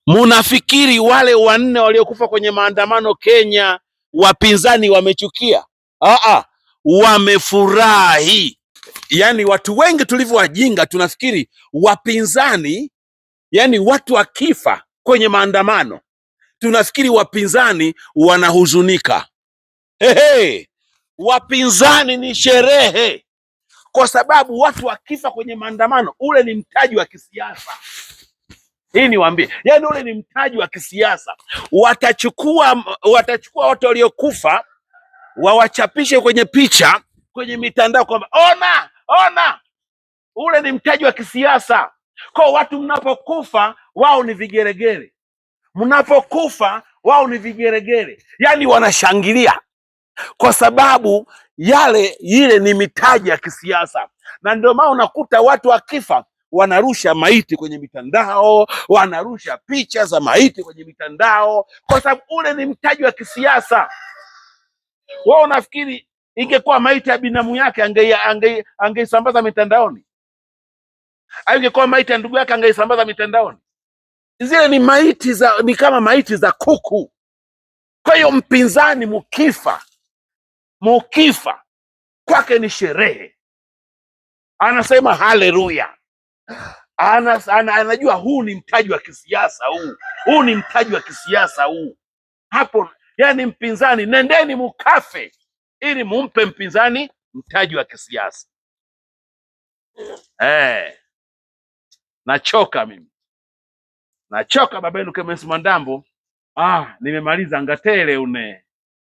Munafikiri wale wanne waliokufa kwenye maandamano Kenya wapinzani wamechukia? Wamefurahi. Yani watu wengi tulivyo wajinga tunafikiri wapinzani, yani watu wakifa kwenye maandamano tunafikiri wapinzani wanahuzunika. Hehe, wapinzani ni sherehe, kwa sababu watu wakifa kwenye maandamano, ule ni mtaji wa kisiasa. Hii niwaambie, yani ule ni mtaji wa kisiasa. Watachukua watu waliokufa wawachapishe kwenye picha kwenye mitandao kwamba ona, ule ni mtaji wa kisiasa. Kwa watu mnapokufa, wao ni vigeregere, mnapokufa wao ni vigeregere, yani wanashangilia kwa sababu ile ni mitaji ya kisiasa. Na ndio maana unakuta watu wakifa wanarusha maiti kwenye mitandao, wanarusha picha za maiti kwenye mitandao, kwa sababu ule ni mtaji wa kisiasa. Wao unafikiri ingekuwa maiti ya binamu yake angeisambaza mitandaoni? Au ingekuwa maiti ya ndugu yake angeisambaza mitandaoni? Zile ni maiti ni kama maiti za kuku. Kwa hiyo mpinzani mukifa kwake ni sherehe, anasema haleluya. Anajua huu ni mtaji wa kisiasa, huu ni mtaji wa kisiasa huu. Hapo yani mpinzani, nendeni mukafe ili mumpe mpinzani mtaji wa kisiasa. Nachoka mimi, nachoka baba yenu Clemence Mwandambo. Nimemaliza ngatele une